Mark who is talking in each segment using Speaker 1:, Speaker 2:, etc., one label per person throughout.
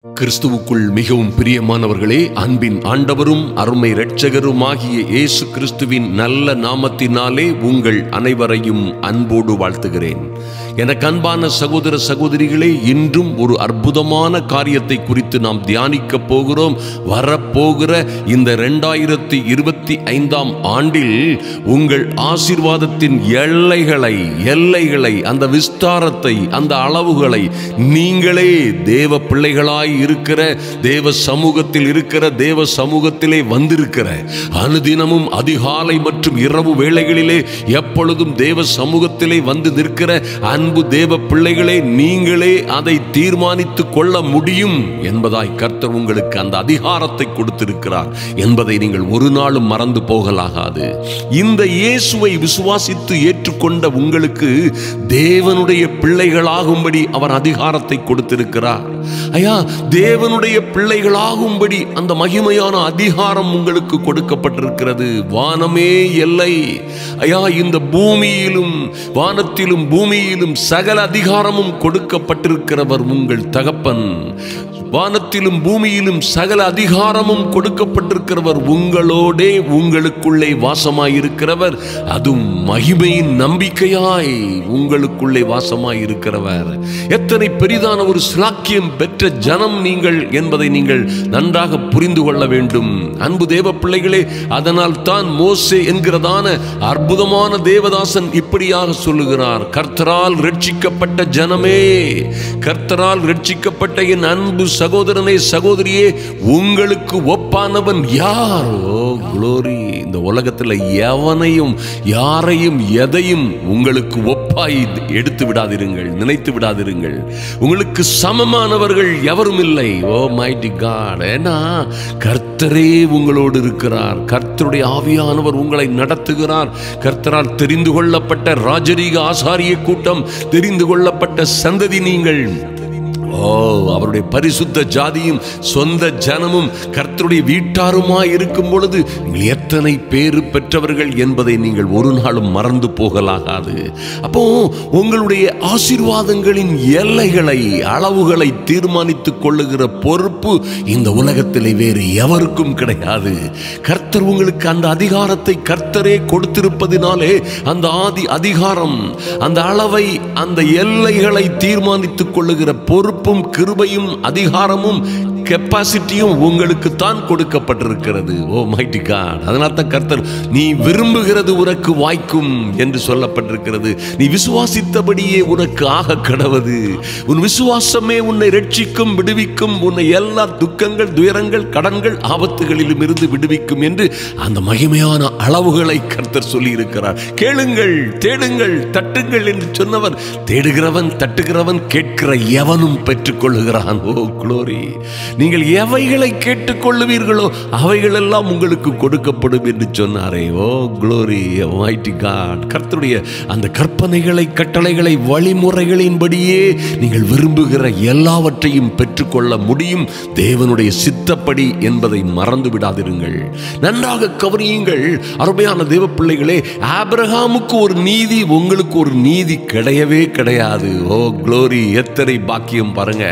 Speaker 1: கிறிஸ்துவுக்குள் மிகவும் பிரியமானவர்களே, அன்பின் ஆண்டவரும் அருமை இரட்சகருமாகிய இயேசு கிறிஸ்துவின் நல்ல நாமத்தினாலே உங்கள் அனைவரையும் அன்போடு வாழ்த்துகிறேன். எனக்கு அன்பான சகோதர சகோதரிகளே, இன்றும் ஒரு அற்புதமான காரியத்தை குறித்து நாம் தியானிக்க போகிறோம். வரப்போகிற இந்த 2025ஆம் ஆண்டில் உங்கள் ஆசீர்வாதத்தின் எல்லைகளை, அந்த விஸ்தாரத்தை, அந்த அளவுகளை நீங்களே தேவ பிள்ளைகளாய் இருக்கிற, தேவ சமூகத்தில் இருக்கிற, தேவ சமூகத்திலே வந்திருக்கிற, அனுதினமும் அதிகாலை மற்றும் இரவு வேளைகளிலே எப்பொழுதும் தேவ சமூகத்திலே வந்து நிற்கிற அன்பு தேவ பிள்ளைகளே, நீங்களே அதை தீர்மானித்துக் கொள்ள முடியும் என்பதாய் கர்த்தர் உங்களுக்கு அந்த அதிகாரத்தை கொடுத்திருக்கிறார் என்பதை நீங்கள் ஒரு நாளும் மறந்து போகலாகாது. இந்த இயேசுவை விசுவாசித்து ஏற்றுக்கொண்ட உங்களுக்கு தேவனுடைய பிள்ளைகளாகும்படி அவர் அதிகாரத்தை கொடுத்திருக்கிறார். ஐயா, தேவனுடைய பிள்ளைகளாகும்படி அந்த மகிமையான அதிகாரம் உங்களுக்கு கொடுக்கப்பட்டிருக்கிறது. வானமே எல்லை. ஐயா, இந்த பூமியிலும் வானத்திலும் பூமியிலும் சகல அதிகாரமும் கொடுக்கப்பட்டிருக்கிறவர் உங்கள் தகப்பன். வானத்திலும் பூமியிலும் சகல அதிகாரமும் கொடுக்கப்பட்டிருக்கிறவர் உங்களோடே, உங்களுக்குள்ளே வாசமாயிருக்கிறவர். அதுவும் மகிமையின் நம்பிக்கையாய் உங்களுக்குள்ளே வாசமாயிருக்கிறவர். எத்தனை பெரிதான ஒரு சிலாக்கியம் பெற்ற ஜனம் நீங்கள் என்பதை நீங்கள் நன்றாக புரிந்து கொள்ள வேண்டும் அன்பு தேவ பிள்ளைகளே. அதனால் தான் மோசே என்கிறதான அற்புதமான தேவதாசன் இப்படியாக சொல்லுகிறார்: கர்த்தரால் ரட்சிக்கப்பட்ட ஜனமே, கர்த்தரால் ரட்சிக்கப்பட்ட என் அன்பு சகோதரனே, சகோதரியே, உங்களுக்கு ஒப்பானவன் யார்? ஓ குளோரி! இந்த உலகத்தில் எவனையும், யாரையும், எதையும் உங்களுக்கு ஒப்பாய் எடுத்து விடாதிருங்கள், நினைத்து விடாதிருங்கள். உங்களுக்கு சமமானவர்கள் எவரும் இல்லை. Oh mighty God! ஏன்னா கர்த்தரே உங்களோடு இருக்கிறார். கர்த்தருடைய ஆவியானவர் உங்களை நடத்துகிறார். கர்த்தரால் தெரிந்து கொள்ளப்பட்ட ராஜரீக ஆசாரிய கூட்டம், தெரிந்து கொள்ளப்பட்ட சந்ததி நீங்கள். அவருடைய பரிசுத்த ஜாதியும் சொந்த ஜனமும் கர்த்தருடைய வீட்டாருமாய் இருக்கும் பொழுது நீங்கள் எத்தனை பேறு பெற்றவர்கள் என்பதை நீங்கள் ஒரு நாளும் மறந்து போகலாகாது. அப்போ உங்களுடைய ஆசீர்வாதங்களின் எல்லைகளை, அளவுகளை தீர்மானித்துக் கொள்ளுகிற பொறுப்பு இந்த உலகத்திலே வேறு எவருக்கும் கிடையாது. கர்த்தர் உங்களுக்கு அந்த அதிகாரத்தை கர்த்தரே கொடுத்திருப்பதினாலே அந்த அதிகாரம், அந்த அளவை, அந்த எல்லைகளை தீர்மானித்துக் கொள்ளுகிற பொறுப்பும் கிருபையும் அதிகாரமும் கெப்பாசிட்டியும் உங்களுக்கு தான் கொடுக்கப்பட்டிருக்கிறது. Oh mighty God! அதனால தான் கர்த்தர் நீ விரும்புகிறது உனக்கு வாய்க்கும் என்று சொல்லப்பட்டிருக்கிறது. நீ விசுவாசித்தபடியே உனக்கு ஆக கடவது. உன் விசுவாசமே உன்னை ரட்சிக்கும், விடுவிக்கும், உன்னை எல்லா துக்கங்கள், துயரங்கள், கடன்கள், ஆபத்துகளிலும் இருந்து விடுவிக்கும் என்று அந்த மகிமையான அளவுகளை கர்த்தர் சொல்லி இருக்கிறார். கேளுங்கள், தேடுங்கள், தட்டுங்கள் என்று சொன்னவர், தேடுகிறவன், தட்டுகிறவன், கேட்கிற எவனும் பெற்றுக் கொள்ளுகிறான். ஓ குளோரி! நீங்கள் எவைகளை கேட்டுக்கொள்ளுவீர்களோ அவைகளெல்லாம் உங்களுக்கு கொடுக்கப்படும் என்று சொன்னாரே. Oh glory! Mighty God! கர்த்தருடைய அந்த கற்பனைகளை, கட்டளைகளை, வழிமுறைகளின்படியே நீங்கள் விரும்புகிற எல்லாவற்றையும் பெற்றுக்கொள்ள முடியும், தேவனுடைய சித்தப்படி என்பதை மறந்து விடாதிருங்கள். நன்றாக கவனியுங்கள் அருமையான தேவ பிள்ளைகளே. ஆபிரகாமுக்கு ஒரு நீதி, உங்களுக்கு ஒரு நீதி கிடையவே கிடையாது. Oh glory! எத்தனை பாக்கியம் பாருங்க.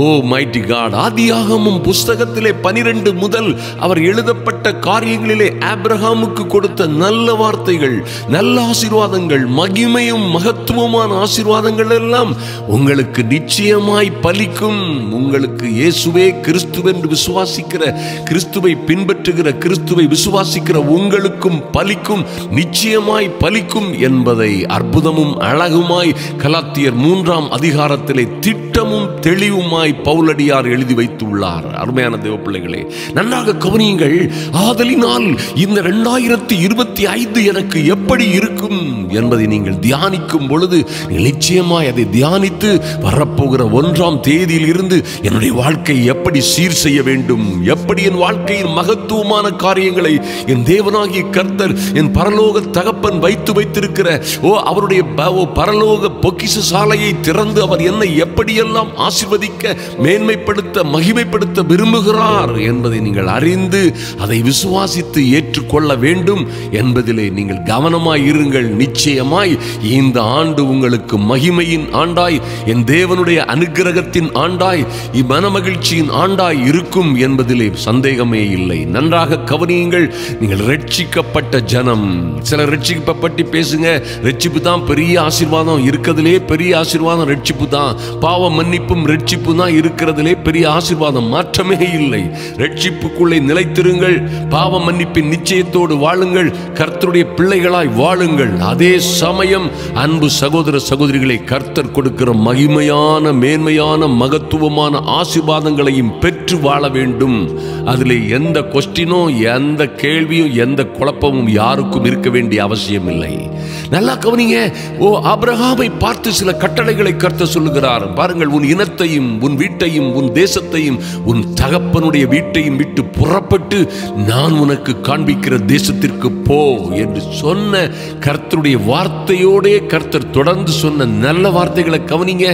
Speaker 1: Oh mighty God! ஆதியாகமம் புஸ்தகத்திலே 12 முதல் அவர் எழுதப்பட்ட காரியங்களிலே ஆபிரகாமுக்கு கொடுத்த நல்ல வார்த்தைகள், நல்ல ஆசீர்வாதங்கள், மகிமையும் மகத்துவமான ஆசீர்வாதங்கள் எல்லாம் உங்களுக்கு நிச்சயமாய் பலிக்கும். உங்களுக்கு இயேசுவே கிறிஸ்துவென்று விசுவாசிக்கிற, கிறிஸ்துவை பின்பற்றுகிற, கிறிஸ்துவை விசுவாசிக்கிற உங்களுக்கும் பலிக்கும், நிச்சயமாய் பலிக்கும் என்பதை அற்புதமும் அழகுமாய் கலாத்தியர் 3ஆம் அதிகாரத்திலே திட்டமும் தெளிவுமாய் பவுலடியார் எழுதி வைத்துள்ளார். அருமையான தேவ பிள்ளைகளே, நன்றாக கவனியுங்கள். ஆதலினால் இந்த 2025 எனக்கு எப்படி இருக்கும் என்பதை நீங்கள் தியானிக்கும் பொழுது நிச்சயமாய் அதை தியானித்து வரப்போகிற 1ஆம் தேதியில் இருந்து என்னுடைய வாழ்க்கை எப்படி சீர் செய்ய வேண்டும், எப்படி என் வாழ்க்கையின் மகத்துவமான காரியங்களை என் தேவனாகிய கர்த்தர், என் பரலோக தகப்பன் வைத்திருக்கிற அவருடைய பரலோக பொக்கிஷ சாலையை திறந்து அவர் என்னை எப்படியெல்லாம் ஆசீர்வதிக்க, மேன்மைப்படுத்த, மகிமைப்படுத்த விரும்புகிறார் என்பதை நீங்கள் அறிந்து அதை விசுவாசித்து ஏற்றுக்கொள்ள வேண்டும். என் என்பதிலே நீங்கள் கவனமாய் இருங்கள். நிச்சயமாய் இந்த ஆண்டு உங்களுக்கு மகிமையின் ஆண்டாய், என் தேவனுடைய அனுக்கிரகத்தின் ஆண்டாய், மனமகிழ்ச்சியின் ஆண்டாய் இருக்கும் என்பதிலே சந்தேகமே இல்லை. நன்றாக கவனியுங்கள். நீங்கள் ரட்சிக்கப்பட்ட ஜனம். சிலர் ரட்சிப்பை பற்றி பேசுங்க. ரட்சிப்பு தான் பெரிய ஆசீர்வாதம், இருக்கிறதுலே பெரிய ஆசீர்வாதம் ரட்சிப்பு தான். பாவ மன்னிப்பும் ரட்சிப்பு தான் இருக்கிறதுலே பெரிய ஆசீர்வாதம், மாற்றமே இல்லை. ரட்சிப்புக்குள்ளே நிலைத்திருங்கள். பாவ மன்னிப்பின் நிச்சயத்தோடு வாழுங்கள். கர்த்தருடைய பிள்ளைகளாய் வாழுங்கள். அதே சமயம் அன்பு சகோதர சகோதரிகளை, கர்த்தர் கொடுக்கிற மகிமையான மேன்மையான மகத்துவமான ஆசீர்வாதங்களையும் பெற்று வாழ வேண்டும். அதிலே எந்த கொஸ்டினோ எந்த கேள்வியும் எந்த குழப்பமும் யாருக்கும் இருக்க வேண்டிய அவசியம் இல்லை. நல்லா கவனிங்க. ஆபிரகாமை பார்த்து சில கட்டளைகளை கர்த்தர் சொல்லுகிறார். பாருங்கள், உன் இனத்தையும் உன் வீட்டையும் உன் தேசத்தையும் உன் தகப்பனுடைய வீட்டையும் விட்டு புறப்பட்டு நான் உனக்கு காண்பிக்கிற தேசத்திற்கு போ என்று சொன்ன கர்த்தருடைய வார்த்தையோடே கர்த்தர் தொடர்ந்து சொன்ன நல்ல வார்த்தைகளை கவனிங்க.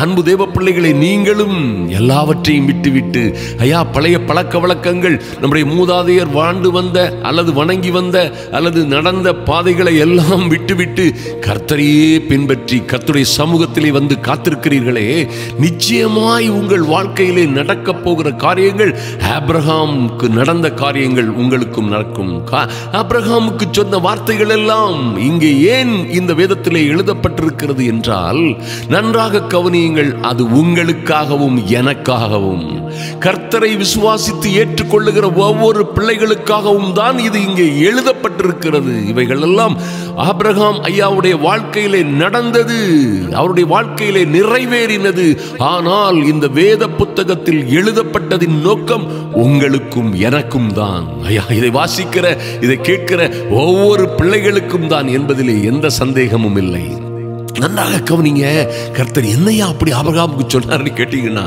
Speaker 1: அன்பு தேவ பிள்ளைகளை, நீங்களும் எல்லாவற்றையும் விட்டுவிட்டு ஐயா பழைய பழக்க வழக்கங்கள், நம்முடைய மூதாதையர் வாழ்ந்து வந்த அல்லது வணங்கி வந்த அல்லது நடந்த பாதைகளை எல்லாம் விட்டுவிட்டு கர்த்தரையே பின்பற்றி கர்த்தருடைய சமூகத்திலே வந்து காத்திருக்கிறீர்களே, நிச்சயமாய் உங்கள் வாழ்க்கையிலே நடக்க போகிற காரியங்கள் ஆபிரகாமுக்கு நடந்த காரியங்கள் உங்களுக்கும் நடக்கும். ஆபிரகாமுக்கு சொன்ன வார்த்தைகள் எல்லாம் இங்கே ஏன் இந்த வேதத்திலே எழுதப்பட்டிருக்கிறது என்றால், நன்றாக கவனியுங்கள். அது உங்களுக்காகவும் எனக்காகவும் கர்த்தரை விசுவாசித்து ஏற்றுக்கொள்ளுகிற ஒவ்வொரு பிள்ளைகளுக்காகவும் தான் இது இங்கே எழுதப்பட்டிருக்கிறது. இவைகள் எல்லாம் ஆபிரகாம் ஐயாவுடைய வாழ்க்கையிலே நடந்தது, அவருடைய வாழ்க்கையிலே நிறைவேறினது. ஆனால் இந்த வேத புத்தகத்தில் எழுதப்பட்டதின் நோக்கம் உங்களுக்கும் எனக்கும் தான். ஐயா, இதை வாசிக்கிற இதை கேட்கிற ஒவ்வொரு பிள்ளைகளுக்கும் தான் என்பதிலே எந்த சந்தேகமும் இல்லை. நன்றாக கவனிங்க. கர்த்தர் என்னையா அப்படி ஆபிரகாமுக்கு சொன்னார்னு கேட்டீங்கன்னா,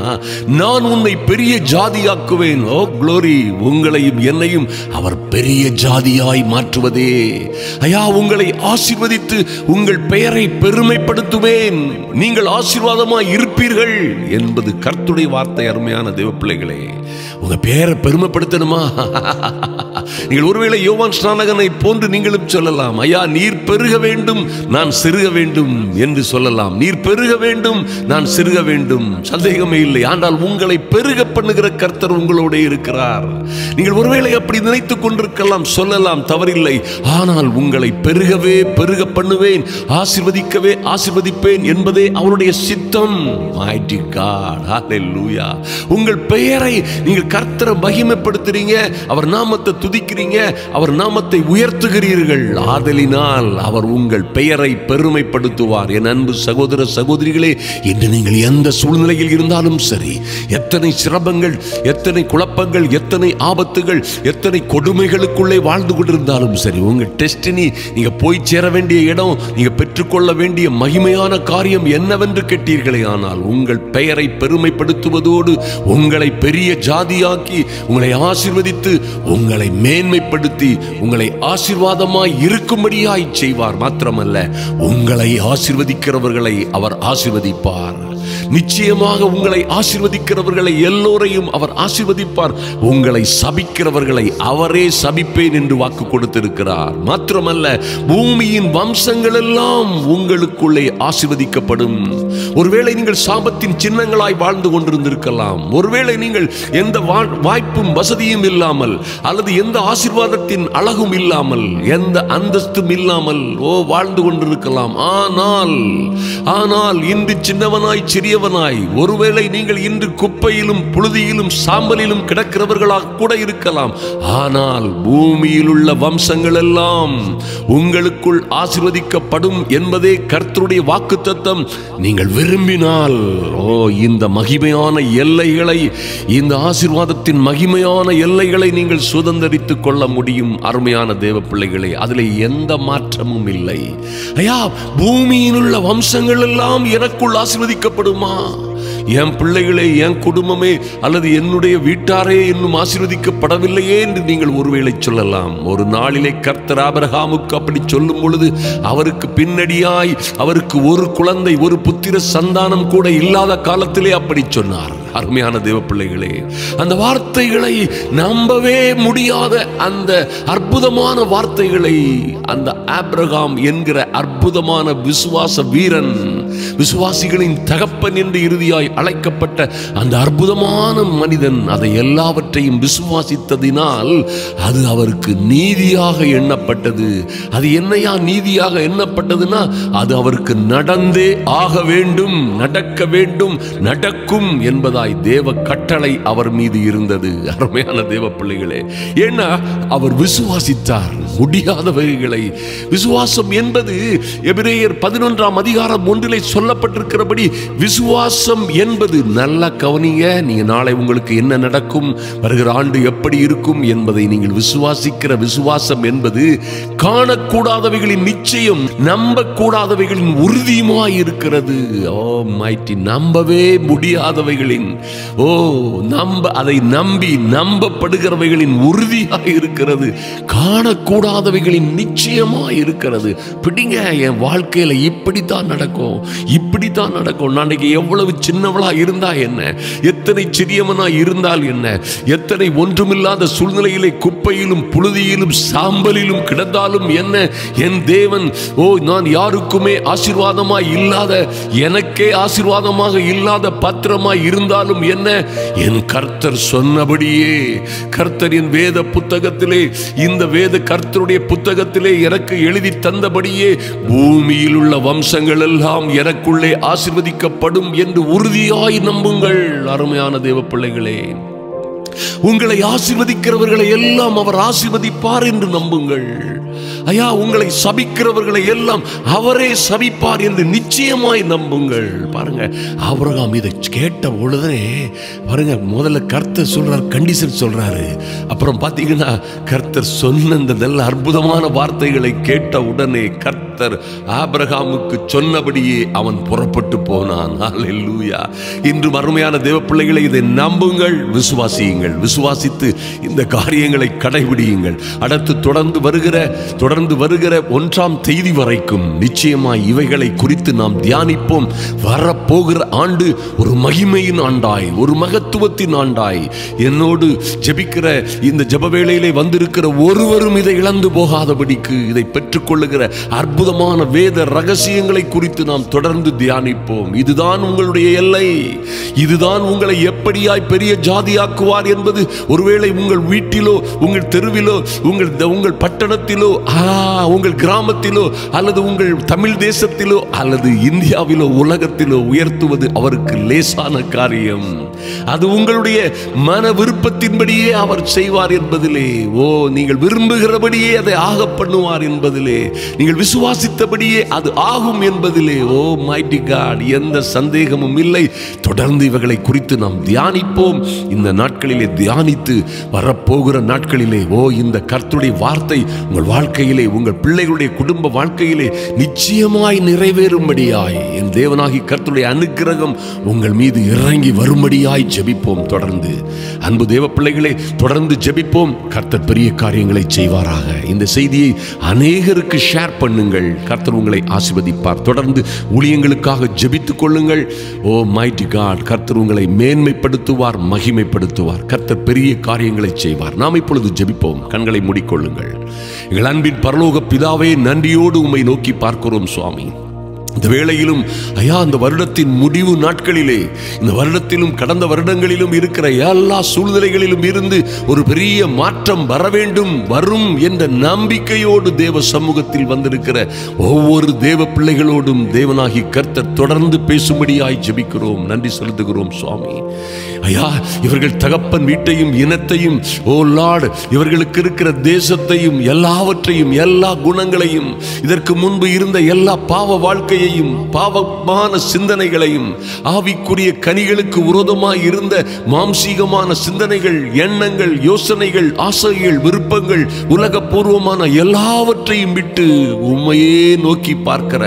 Speaker 1: நான் உன்னை பெரிய ஜாதியாக்குவேன். ஓ க்ளோரி! உங்களையும் என்னையும் அவர் பெரிய ஜாதியாய் மாற்றுவதே. ஐயா, உங்களை ஆசீர்வதித்து உங்கள் பெயரை பெருமைப்படுத்துவேன், நீங்கள் ஆசீர்வாதமாய் இருப்பீர்கள் என்பது கர்த்தருடைய வார்த்தை. அருமையான தேவ பிள்ளைகளே, உங்க பெயரை பெருமைப்படுத்தணுமா? நீங்கள் ஒருவேளை யோவான் ஸ்நானகனை போன்று நீங்களும் சொல்லலாம், ஐயா நீர் பெருக வேண்டும் நான் சிறுக வேண்டும் என்று சொல்லலாம். நீர் பெருக வேண்டும் நான் சிறுக வேண்டும், சந்தேகமே இல்லை. ஆனால் உங்களை பெருக பண்ணுகிற கர்த்தர் உங்களோட இருக்கிறார். நீங்கள் ஒருவேளை அப்படி நினைத்துக் கொண்டிருக்கலாம், சொல்லலாம், தவறில்லை. ஆனால் உங்களை பெருகவே பெருக பண்ணுவேன், ஆசீர்வதிக்கவே ஆசீர்வதிப்பேன் என்பதே அவருடைய சித்தம். Mighty God, hallelujah. உங்கள் பெயரை நீங்கள் கர்த்தரை மகிமைப்படுத்துறீங்க, அவர் நாமத்தை துதிக்கிறீங்க, அவர் நாமத்தை உயர்த்துகிறீர்கள். ஆதலினால் அவர் உங்கள் பெயரை பெருமைப்படுத்துவார். என் அன்பு சகோதர சகோதரிகளே, இன்று நீங்கள் எந்த சூழ்நிலையில் இருந்தாலும் சரி, எத்தனை சிரமங்கள், எத்தனை குழப்பங்கள், எத்தனை ஆபத்துகள், எத்தனை கொடுமைகளுக்குள்ளே வாழ்ந்து கொண்டிருந்தாலும் சரி, உங்கள் டெஸ்டினி, நீங்க போய் சேர வேண்டிய இடம், நீங்க பெற்றுக்கொள்ள வேண்டிய மகிமையான காரியம் என்னவென்று கேட்டீர்களே, ஆனால் உங்கள் பெயரை பெருமைப்படுத்துவதோடு உங்களை பெரிய ஜாதியாக்கி உங்களை ஆசீர்வதித்து உங்களை மேன்மைப்படுத்தி உங்களை ஆசீர்வாதமாய் இருக்கும்படியாய் செய்வார். மாத்திரமல்ல, உங்களை ஆசீர்வதிக்கிறவர்களை அவர் ஆசீர்வதிப்பார். நிச்சயமாக உங்களை ஆசீர்வதிக்கிறவர்களை எல்லோரையும் அவர் ஆசீர்வதிப்பார். உங்களை சபிக்கிறவர்களை அவரே சபிப்பேன் என்று வாக்கு கொடுத்திருக்கிறார். மாத்திரமல்ல, பூமியின் வம்சங்கள் எல்லாம் உங்களுக்குள்ளே ஆசீர்வதிக்கப்படும். ஒருவேளை நீங்கள் சாபத்தின் சின்னங்களாய் வாழ்ந்து கொண்டிருந்திருக்கலாம். ஒருவேளை நீங்கள் எந்த வாய்ப்பும் வசதியும் இல்லாமல், அல்லது எந்த ஆசீர்வாதத்தின் அழகும் இல்லாமல், எந்த அந்தஸ்தும் இல்லாமல் வாழ்ந்து கொண்டிருக்கலாம். ஆனால் இன்று சின்னவனாய் சிறியவனாய், ஒருவேளை நீங்கள் இன்று குப்பையிலும் புழுதியிலும் சாம்பலிலும் கிடக்கிறவர்களாக கூட இருக்கலாம். ஆனால் பூமியில் உள்ள வம்சங்கள் எல்லாம் உங்களுக்குள் ஆசீர்வதிக்கப்படும் என்பதே கர்த்தருடைய வாக்குத்தத்தம். நீங்கள் விரும்பினால் இந்த மகிமையான எல்லைகளை, இந்த ஆசீர்வாதத்தின் மகிமையான எல்லைகளை நீங்கள் சுதந்தரித்துக் கொள்ள முடியும். அருமையான தேவ பிள்ளைகளே, அதில் எந்த மாற்றமும் இல்லை. ஐயா, பூமியில் உள்ள வம்சங்கள் எல்லாம் எனக்குள் ஆசீர்வதிக்கப்படுமா? என் பிள்ளைகளே, என் குடும்பமே அல்லது என்னுடைய வீட்டாரே இன்னும் ஆசீர்வதிக்கப்படவில்லையே என்று நீங்கள் ஒருவேளை சொல்லலாம். ஒரு நாளிலே கர்த்தர் ஆபிரகாமுக்கு அப்படி சொல்லும் பொழுது, அவருக்கு பின்னடியாய் அவருக்கு ஒரு குழந்தை, ஒரு புத்திர சந்தானம் கூட இல்லாத காலத்திலே அப்படி சொன்னார். அருமையான தேவ பிள்ளைகளே, அந்த வார்த்தைகளை நம்பவே முடியாத அந்த அற்புதமான வார்த்தைகளை அந்த ஆபிரகாம் என்கிற அற்புதமான விசுவாச வீரன், விசுவாசிகளின் தகப்பன் என்று இறுதியாய் அழைக்கப்பட்ட அந்த அற்புதமான மனிதன் அதை எல்லாவற்றையும் விசுவாசித்ததினால் அது அவருக்கு நீதியாக எண்ணப்பட்டது. அது என்னையா நீதியாக எண்ணப்பட்டதுன்னா, அது அவருக்கு நடந்தே ஆக வேண்டும், நடக்க வேண்டும், நடக்கும் என்பதாய் தேவ கட்டளை அவர் மீது இருந்தது. அருமையான தேவ பிள்ளைகளே, ஏன்னா அவர் விசுவாசித்தார் முடியாதவைகளை. விசுவாசம் என்பது எபிரேயர் 11ஆம் அதிகாரம் 1 சொல்லப்பட்டிருக்கிறபடி விசுவாசம் என்பது, நல்ல கவனிங்க, நீங்க நாளை உங்களுக்கு என்ன நடக்கும், வருகிற ஆண்டு எப்படி இருக்கும் என்பதை நீங்கள் விசுவாசிக்கிற விசுவாசம் என்பது காணக்கூடாதவைகளின் நிச்சயம், நம்பக்கூடாதவைகளின் உறுதியுமாய் இருக்கிறது. ஓ மைட்டி, நம்பவே முடியாதவைகளின் அதை நம்பி நம்பப்படுகிறவைகளின் உறுதியாக இருக்கிறது, காணக்கூடாதவைகளின் நிச்சயமாய் இருக்கிறது. பிடிங்க, என் வாழ்க்கையில இப்படித்தான் நடக்கும், இப்படித்தான் நடக்கும். நாளைக்கு எவ்வளவு சின்னவளா இருந்தா என்ன, எத்தனை சிறியவனா இருந்தால் என்ன, எத்தனை ஒன்றுமில்லாத சூழ்நிலையிலே குப்பையிலும் புழுதியிலும் சாம்பலிலும் கிடந்தாலும் என்ன, என் தேவன் நான் யாருக்குமே ஆசீர்வாதமாய் இல்லாத, எனக்கே ஆசீர்வாதமாக இல்லாத பாத்திரமாய் இருந்தாலும் என்ன, என் கர்த்தர் சொன்னபடியே, கர்த்தர் என் வேத புத்தகத்திலே, இந்த வேத கர்த்தருடைய புத்தகத்திலே எனக்கு எழுதி தந்தபடியே பூமியில் உள்ள வம்சங்கள் எல்லாம் எனக்குள்ளே ஆசீர்வதிக்கப்படும் என்று உறுதியாய் நம்புங்கள். அருமையான தேவ பிள்ளைகளே, உங்களை ஆசீர்வதிக்கிறவர்களை எல்லாம் அவர் ஆசீர்வதிப்பார் என்று நம்புங்கள். ஐயா, உங்களை சபிக்கிறவர்களை எல்லாம் அவரே சபிப்பார் என்று நிச்சயமாய் நம்புங்கள். பாருங்க, ஆபிரகாம் இதை கேட்ட உடனே பாருங்க, முதல்ல கர்த்தர் சொல்றார், கண்டிஷன் சொல்றாரு. அப்புறம் பாத்தீங்கன்னா கர்த்தர் சொன்ன இந்த நல்ல அற்புதமான வார்த்தைகளை கேட்ட உடனே கர்த்தர் ஆபிரகாமுக்கு சொன்னபடியே அவன் புறப்பட்டு போனான். ஹல்லேலூயா. இன்று அருமையான தேவ பிள்ளைகளை, இதை நம்புங்கள், விசுவாசியுங்கள். விசுவாசித்து இந்த காரியங்களை கடைபிடியுங்கள். அடுத்து தொடர்ந்து வருகிற 1ஆம் தேதி வரைக்கும் நிச்சயமாய் இவைகளை குறித்து நாம் தியானிப்போம். வரப்போகிற ஆண்டு ஒரு மகிமையின் ஆண்டாய், ஒரு மகத்துவத்தின் ஆண்டாய், என்னோடு ஜெபிக்கிற இந்த ஜெப வேளையிலே வந்திருக்கிற ஒருவரும் இதை இழந்து போகாதபடிக்கு இதை பெற்றுக்கொள்ளுகிற அற்புதமான வேத ரகசியங்களை குறித்து நாம் தொடர்ந்து தியானிப்போம். இதுதான் உங்களுடைய எல்லை, இதுதான் உங்களை எப்படியாய் பெரிய ஜாதியாக்குவார் என்பது ஒருவேளை உங்கள் வீட்டிலோ, உங்கள் தெருவிலோ, உங்கள் பட்டணத்திலோ, உங்கள் கிராமத்திலோ, அல்லது உங்கள் தமிழ் தேசத்திலோ, அல்லது இந்தியாவிலோ, உலகத்திலோ உயர்த்துவது அவருக்கு லேசான காரியம். அது உங்களுடைய மன விருப்பத்தின்படியே அவர் செய்வார் என்பதிலே, நீங்கள் விரும்புகிறபடியே அதை ஆக பண்ணுவார் என்பதிலே, நீங்கள் விசுவாசித்தபடியே அது ஆகும் என்பதிலே மைட்டி காட், எந்த சந்தேகமும் இல்லை. தொடர்ந்து இவைகளை குறித்து நாம் தியானிப்போம். இந்த நாட்களிலே தியானித்து வரப்போகிற நாட்களிலே இந்த கர்த்தருடைய வார்த்தை உங்கள் வாழ்க்கையிலே, உங்கள் பிள்ளைகளுடைய குடும்ப வாழ்க்கையிலே நிச்சயமாய் நிறைவேறும்படியாய் என் தேவனாகி கர்த்தருடைய அனுக்கிரகம் உங்கள் மீது இறங்கி வரும்படியாய் ஜெபிப்போம். தொடர்ந்து அன்பு தேவ பிள்ளைகளே, தொடர்ந்து ஜெபிப்போம். கர்த்தர் பெரிய காரியங்களை செய்வாராக. இந்த செய்தியை அநேகருக்கு ஷேர் பண்ணுங்கள். கர்த்தர் உங்களை ஆசீர்வதிப்பார். தொடர்ந்து ஊழியங்களுக்காக ஜெபித்துக் கொள்ளுங்கள். மைட்டி காட், கர்த்தர் உங்களை மேன்மைப்படுத்துவார், மகிமைப்படுத்துவார். கர்த்தர் பெரிய காரியங்களை செய்வார். நாம் இப்பொழுது ஜெபிப்போம். கண்களை மூடிக்கொள்ளுங்கள். எங்கள் அன்பின் பரலோக பிதாவே, நன்றியோடு உம்மை நோக்கி பார்க்கிறோம் சுவாமி. இந்த வேளையிலும் ஐயா, இந்த வருடத்தின் முடிவு நாட்களிலே, இந்த வருடத்திலும் கடந்த வருடங்களிலும் இருக்கிற எல்லா சூழ்நிலைகளிலும் இருந்து ஒரு பெரிய மாற்றம் வர வேண்டும், வரும் என்ற நம்பிக்கையோடு தேவ சமூகத்தில் வந்திருக்கிற ஒவ்வொரு தேவ பிள்ளைகளோடும் தேவனாகி கர்த்தர் தொடர்ந்து பேசும்படியாய் ஜெபிக்கிறோம். நன்றி செலுத்துகிறோம் சுவாமி. ஐயா, இவர்கள் தகப்பன் வீட்டையும் இனத்தையும், லார்ட், இவர்களுக்கு இருக்கிற தேசத்தையும் எல்லாவற்றையும், எல்லா குணங்களையும், இதற்கு முன்பு இருந்த எல்லா பாவ வாழ்க்கையையும், பாவமான சிந்தனைகளையும், ஆவிக்குரிய கனிகளுக்கு விரோதமாய் இருந்த மாம்சீகமான சிந்தனைகள், எண்ணங்கள், யோசனைகள், ஆசைகள், விருப்பங்கள், உலகபூர்வமான எல்லாவற்றையும் விட்டு உம்மையே நோக்கி பார்க்கிற,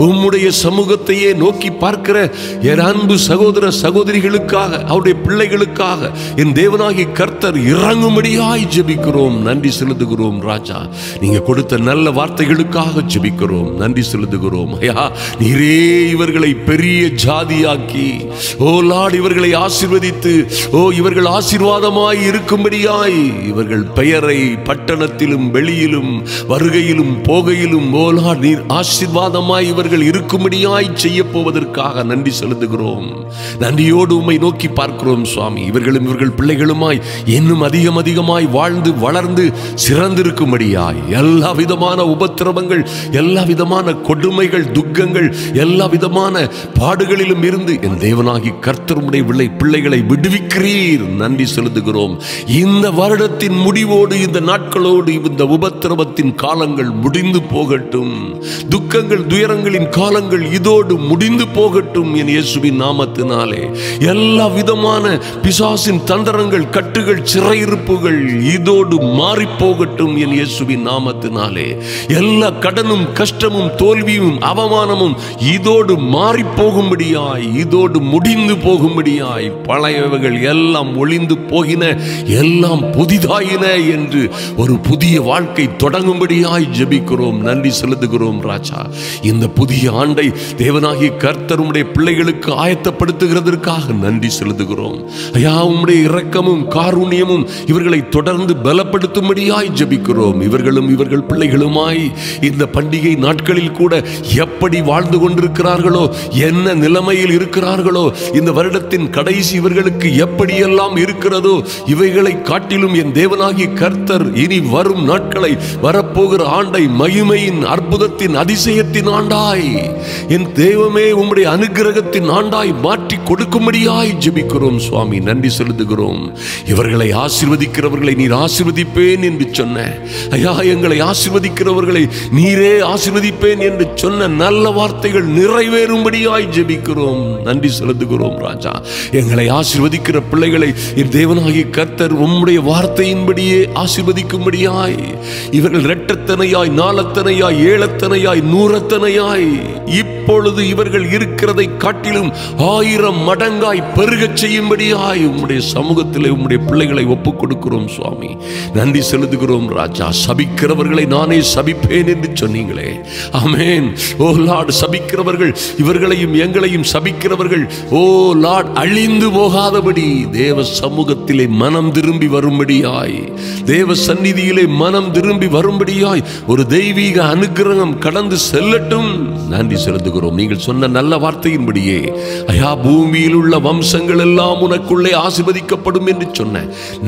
Speaker 1: உம்முடைய சமூகத்தையே நோக்கி பார்க்கிற என் அன்பு சகோதர சகோதரிகளுக்காக, அவருடைய பிள்ளைகளுக்காக என் தேவனாகிய கர்த்தர் இறங்கும்படியாய் ஜெபிக்கிறோம். நன்றி செலுத்துகிறோம் ராஜா. நீங்க கொடுத்த நல்ல வார்த்தைகளுக்காக ஜெபிக்கிறோம். நன்றி செலுத்துகிறோம் ஐயா. நீரே இவர்களை பெரிய ஜாதியாக்கி லார்ட் இவர்களை ஆசீர்வதித்து இவர்கள் ஆசீர்வாதமாய் இருக்கும்படியாய் இவர்கள் பெயரை பட்டணத்திலும் வெளியிலும் வருகையிலும் போகையிலும் லார்ட் நீர் ஆசீர்வாதமாய் இவர்கள் இருக்கும்படியாய் செய்ய போவதற்காக நன்றி செலுத்துகிறோம். நன்றியோடு உம்மை நோக்கி பார்க்கிறோம் சுவாமி. இவர்களும் இவர்கள் பிள்ளைகளுமாய் இன்னும் அதிகமாய் வாழ்ந்து வளர்ந்து சிறந்திருக்கும்படியாய் எல்லா விதமான உபத்திரவங்கள், எல்லா விதமான கொடுமைகள், துக்கங்கள், எல்லா விதமான பாடுகளிலும் இருந்து என் தேவனாகி கர்த்தருடைய பிள்ளைகளை விடுவிக்கிறீர். நன்றி செலுத்துகிறோம். இந்த வருடத்தின் முடிவோடு, இந்த நாட்களோடு இந்த உபத்திரவத்தின் காலங்கள் முடிந்து போகட்டும். துக்கங்கள் துயரங்களின் காலங்கள் இதோடு முடிந்து போகட்டும். என் இயேசுவின் நாமத்தினாலே எல்லா விதமான பிசாசின் தந்திரங்கள், கட்டுகள், சிறையிருப்புகள் இதோடு மாறி போகட்டும். என் இயேசுவின் நாமத்தினாலே எல்லா கடனும் கஷ்டமும் தோல்வியும் அவமானமும் இதோடு மாறி போகும்படியாய், இதோடு முடிந்து போகும்படியாய், பழையவைகள் எல்லாம் ஒளிந்து போகின, எல்லாம் புதிதாயின என்று ஒரு புதிய வாழ்க்கை தொடங்கும்படியாய் ஜெபிக்கிறோம். நன்றி செலுத்துகிறோம் ராஜா. இந்த புதிய ஆண்டை தேவனாகிய கர்த்தர் உம்முடைய பிள்ளைகளுக்கு ஆயத்தப்படுத்துகிறதற்காக நன்றி செலுத்துகிறோம். ஐயா, உம்முடைய இரக்கமும் காருண்யமும் இவர்களை தொடர்ந்து பலப்படுத்தும்படியாய் ஜெபிக்கிறோம். இவர்களும் இவர்கள் பிள்ளைகளுமாய் இந்த பண்டிகை நாட்களில் கூட எப்படி வாழ்ந்து கொண்டிருக்கிறார்களோ, என்ன நிலைமையில் இருக்கிறார்களோ, இந்த வருடத்தின் கடைசி இவர்களுக்கு எப்படியெல்லாம் இருக்கிறதோ, இவைகளை காட்டிலும் என் தேவனாகிய கர்த்தர் இனி வரும் நாட்களை, வரப்போகிற ஆண்டை மகிமையின், அற்புதத்தின், அதிசயத்தின் ஆண்டாய், என் தெய்வமே உம்முடைய அனுக்கிரகத்தின் ஆண்டாய் மாற்றி கொடுக்கும்படியாய் ஜெபிக்கிறோம் சுவாமி. நன்றி செலுத்துகிறோம். இவர்களை ஆசீர்வதிக்கிறவர்களை நீர் ஆசீர்வதிப்பேன் என்று சொன்ன ஐயா, எங்களை ஆசீர்வதிக்கிறவர்களை நீரே ஆசீர்வதிப்பேன் என்று சொன்ன நல்ல வார்த்தைகள் நிறைவேறும்படியாய் ஜெபிக்கிறோம். நன்றி செலுத்துகிறோம் ராஜா. எங்களை ஆசீர்வதிக்கிற பிள்ளைகளை என் தேவனாகிய கர்த்தர் உம்முடைய வார்த்தையின்படியே ஆசீர்வதிக்கும்படியாய், இவர்கள் இரட்டத்தனையாய், நாலத்தனையாய், ஏழத்தனையாய், நூறத்தனையாய், இப்பொழுது இவர்கள் இருக்கிறதை காட்டிலும் 1000 மடங்காய் பெருகச் செய்யும்படியாய் உம்முடைய சமூகத்திலே உம்முடைய பிள்ளைகளை ஒப்புக் கொடுக்கிறோம் சுவாமி. நன்றி செலுத்துகிறோம் ராஜா. சபிக்கிறவர்களை நானே சபிப்பேன் என்று சொன்னீங்களே. ஆமென். ஓ லார்ட், சபிக்கிறவர்கள், இவர்களையும் எங்களையும் சபிக்கிறவர்கள் ஓ லார்ட் அழிந்து போகாதபடி தேவ சமூகத்திலே மனம் திரும்பி வரும்படியாய், தேவ சந்நிதியிலே மனம் திரும்பி வரும்படியாய் ஒரு தெய்வீக அனுக்கிரகம் கடந்து செல்லட்டும். நன்றி செலுத்துகிறோம். நீங்கள் சொன்ன நல்ல வார்த்தையின்படியே ஐயா, பூமியில் உள்ள வம்சங்கள் எல்லாம் உனக்குள்ளே ஆசீர்வதிக்கப்படும் என்று சொன்ன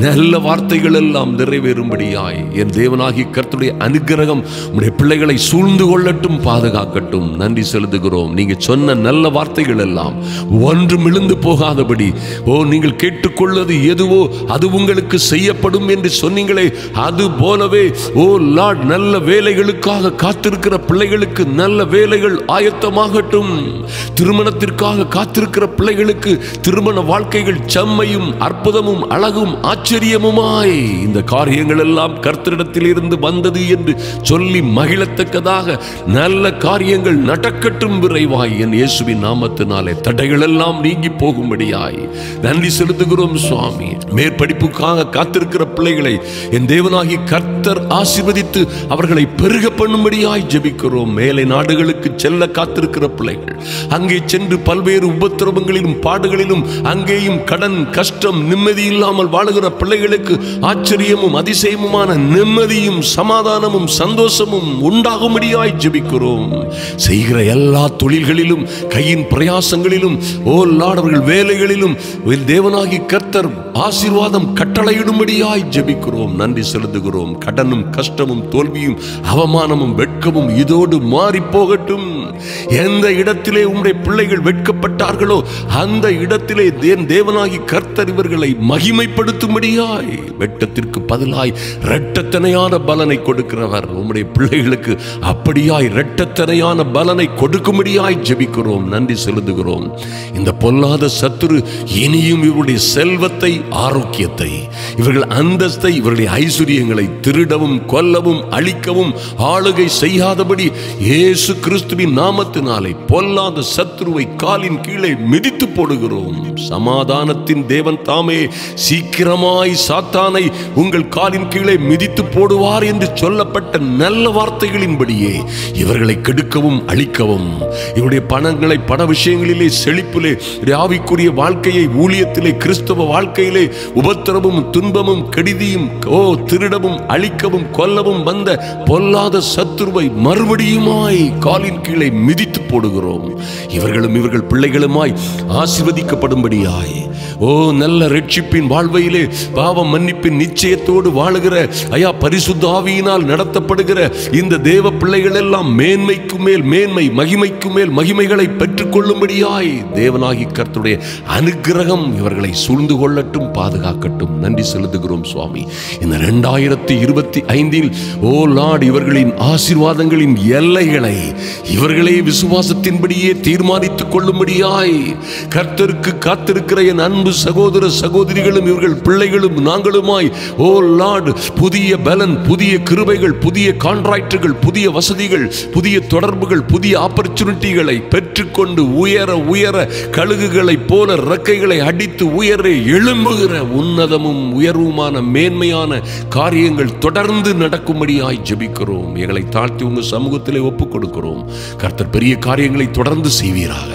Speaker 1: நல்ல வார்த்தைகள் எல்லாம் நிறைவேறும்படியாய் என் தேவனாகிய கர்த்தருடைய அனுக்கிரகம் உம்முடைய பிள்ளைகளை சூழ்ந்து கொள்ளட்டும், பாதுகாக்கட்டும். நன்றி செலுத்துகிறோம். நீங்க சொன்ன நல்ல வார்த்தைகள் எல்லாம் ஒன்றும் இழந்து போகாதபடி, நீங்கள் கேட்டுக்கொள்வது எதுவோ அது உங்களுக்கு செய்யப்படும் என்று சொன்னீங்களே, அது போலவே லார்ட் நல்ல வேலைகளுக்காக காத்திருக்கிற பிள்ளைகளுக்கு நல்ல வேலைகள் ஆயத்தமாகட்டும். திருமணத்திற்காக காத்திருக்கிற பிள்ளைகளுக்கு திருமண வாழ்க்கைகள் செம்மையும் அற்புதமும் அழகும் ஆச்சரியமுமாய் இந்த காரியங்கள் எல்லாம் கர்த்தரிடத்தில் இருந்து வந்தது என்று சொல்லி மகிழத்தக்கதாக நல்ல காரியங்கள் நடக்கட்டும் விரைவாய். என் இயேசுவின் நாமத்தினாலே தடைகள் எல்லாம் நீங்கி போகும்படியாய் நன்றி செலுத்துகிறோம் சுவாமி. மேற்படிப்புக்காக காத்திருக்கிற பிள்ளைகளை என் தேவனாகி கர்த்தர் ஆசீர்வதித்து அவர்களை பெருக பண்ணும்படியாய் ஜெபிக்கிறோம். மேலை நாடுகளுக்கு செல்ல காத்திருக்கிற பிள்ளைகள், அங்கே சென்று பல்வேறு உபத்திரவங்களிலும் பாடுகளிலும் அங்கேயும் கடன் கஷ்டம் நிம்மதி இல்லாமல் வாழுகிற பிள்ளைகளுக்கு ஆச்சரியமும் அதிசயமுமான நிம்மதியும் சமாதானமும் சந்தோஷமும் உண்டாகும்படியாய் ஜெபிக்கிறோம். செய்கிற எல்லா தொழில்களிலும், கையின் பிரயாசங்களிலும், அவர்கள் வேலைகளிலும் தேவனாகி கர்த்தர் ஆசீர்வாதம் கட்டளையிடும்படியாய் ஜெபிக்கிறோம். நன்றி செலுத்துகிறோம். கடனும் கஷ்டமும் தோல்வியும் அவமானமும் வெட்கமும் இதோடு மாறி போகட்டும். எந்த இடத்திலே உம்முடைய பிள்ளைகள் வெட்கப்பட்டார்களோ அந்த இடத்திலே தேவனாகி கர்த்தர் இவர்களை மகிமைப்படுத்தும்படியாய் வெட்கத்திற்கு பதிலாய் இரட்டத்தனையான பலனை கொடுக்கிறவர். உம்முடைய பிள்ளைகளுக்கு அப்படியாய் இரட்டத்தனையான பலனை கொடுக்கும்படியாய் ஜெபிக்கிறோம். நன்றி செலுத்துகிறோம். இந்த பொல்லாத சத்துரு இனியும் இவருடைய செல்வத்தை, ஆரோக்கியத்தை, இவர்கள் அந்தஸ்தை, இவருடைய ஐஸ்வர்யங்களை திருடவும் கொல்லவும் அழிக்கவும் ஆளுகை செய்யாதபடி இயேசு கிறிஸ்துவின் நாமத்தினாலே பொல்லாத சத்துருவை காலின் கீழே மிதித்து போடுகிறோம். சமாதானத்தின் தேவன் தாமே சீக்கிரமாய் சாத்தானை உங்கள் காலின் கீழே மிதித்து போடுவார் என்று சொல்லப்பட்ட நல்ல வார்த்தைகளின்படியே இவர்களை கெடுக்கவும் அழிக்கவும், இவருடைய பணங்களை பண விஷயங்களிலே, செழிப்பிலே, ஆவிக்குரிய வாழ்க்கையை, ஊழியத்திலே, கிறிஸ்தவ வாழ்க்கையிலே உபத்திரமும் துன்பமும் கெடுதியும் திருடவும் அழிக்கவும் கொல்லவும் வந்த பொல்லாத சத்துருவை மறுபடியுமாய் காலின் கீழே மிதித்து போடுகிறோம். இவர்களும் இவர்கள் பிள்ளைகளுமாய் ஆசீர்வதிக்கப்படும்படியாய் நல்ல ரட்சிப்பின் வாழ்வையிலே பாவ மன்னிப்பின் நிச்சயத்தோடு வாழுகிற பரிசுத்த ஆவியினால் நடத்தப்படுகிற இந்த தேவ பிள்ளைகள் எல்லாம் மேன்மைக்கு மேல் மேன்மை, மகிமைக்கு மேல் மகிமைகளை பெற்றுக் கொள்ளும்படியாய் தேவனாகி கர்த்தருடைய அனுக்கிரகம் இவர்களை சூழ்ந்து கொள்ளட்டும், பாதுகாக்கட்டும். நன்றி செலுத்துகிறோம் சுவாமி. இந்த 2025 லார்ட் இவர்களின் ஆசீர்வாதங்களின் எல்லைகளை இவர்களே விசுவாசத்தின்படியே தீர்மானித்துக் கொள்ளும்படியாய் கர்த்தருக்கு காத்திருக்கிற என் அன்பு சகோதர சகோதரிகளும் இவர்கள் பிள்ளைகளும் நாங்களுமாய் லார்ட் புதிய பலன், புதிய கிருபைகள், புதிய கான்ட்ராக்டுகள், புதிய வசதிகள், புதிய தொடர்புகள், புதிய ஆப்பர்ச்சுனிட்டிகளை பெற்றுக்கொண்டு உயர உயர கழுகுகளைப் போல ரெக்கைகளை அடித்து உயர எழும்புகிற உன்னதமும் உயர்வுமான மேன்மையான காரியங்கள் தொடர்ந்து நடக்கும்படியாய் ஜெபிக்கிறோம். எங்களை தாழ்த்தி உங்க சமூகத்திலே ஒப்புக் கொடுக்கிறோம். கர்த்தர் பெரிய காரியங்களை தொடர்ந்து செய்வீராக.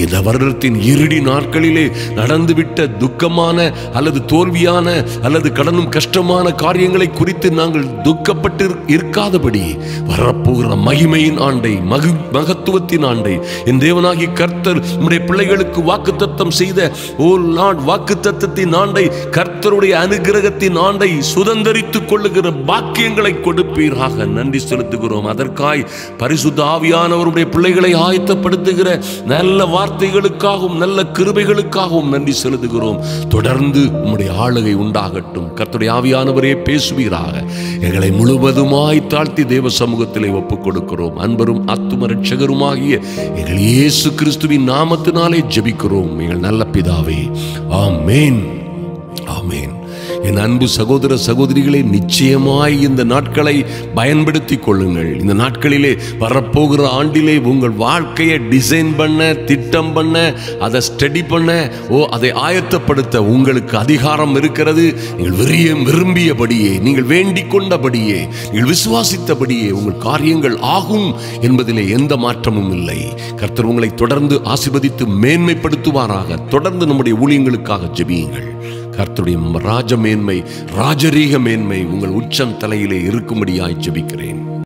Speaker 1: இந்த வருடத்தின் இறுதி நாட்களிலே நடந்துவிட்ட துக்கமான அல்லது தோல்வியான அல்லது கடனும் கஷ்டமான காரியங்களை குறித்து நாங்கள் துக்கப்பட்டு இருக்காதபடி வரப்போகிற மகிமையின் ஆண்டை, மகத்துவத்தின் ஆண்டை, என் தேவனாகி கர்த்தர் நம்முடைய பிள்ளைகளுக்கு வாக்குத்தத்தம் செய்த வாக்குத்தத்தத்தின் ஆண்டை, கர்த்தருடைய அனுகிரகத்தின் ஆண்டை சுதந்தரித்துக் கொள்ளுகிற பாக்கியங்களை கொடுப்பீராக. நன்றி செலுத்துகிறோம். அதற்காய் பரிசுத்த ஆவியானவருடைய பிள்ளைகளை ஆயத்தப்படுத்துகிற நல்ல வார்த்தைகளுக்காகவும் நல்ல கிருபைகளுக்காகவும் நன்றி செலுத்துகிறோம். தொடர்ந்து உம்முடைய ஆளுகை உண்டாகட்டும். கர்த்தருடைய ஆவியானவரே பேசுவீராக. எங்களை முழுவதுமாய் தாழ்த்தி தேவ சமூகத்திலே ஒப்புக் கொடுக்கிறோம். அன்பரும் ஆத்தும இரட்சகருமாகிய எங்கள் இயேசு கிறிஸ்துவின் நாமத்தினாலே ஜெபிக்கிறோம் எங்கள் நல்ல பிதாவே. ஆமென், ஆமென். என் அன்பு சகோதர சகோதரிகளே, நிச்சயமாய் இந்த நாட்களை பயன்படுத்திக் கொள்ளுங்கள். இந்த நாட்களிலே வரப்போகிற ஆண்டிலே உங்கள் வாழ்க்கையை டிசைன் பண்ண, திட்டம் பண்ண, அதை ஸ்டடி பண்ண, அதை ஆயத்தப்படுத்த உங்களுக்கு அதிகாரம் இருக்கிறது. நீங்கள் விரும்பியபடியே, நீங்கள் வேண்டிக் கொண்டபடியே, நீங்கள் விசுவாசித்தபடியே உங்கள் காரியங்கள் ஆகும் என்பதிலே எந்த மாற்றமும் இல்லை. கர்த்தர் உங்களை தொடர்ந்து ஆசீர்வதித்து மேன்மைப்படுத்துவாராக. தொடர்ந்து நம்முடைய ஊழியங்களுக்காக ஜெபியுங்கள். கர்த்தருடைய ராஜமேன்மை, ராஜரீக மேன்மை உங்கள் உச்சம் தலையிலே இருக்கும்படியாய் ஜெபிக்கிறேன்.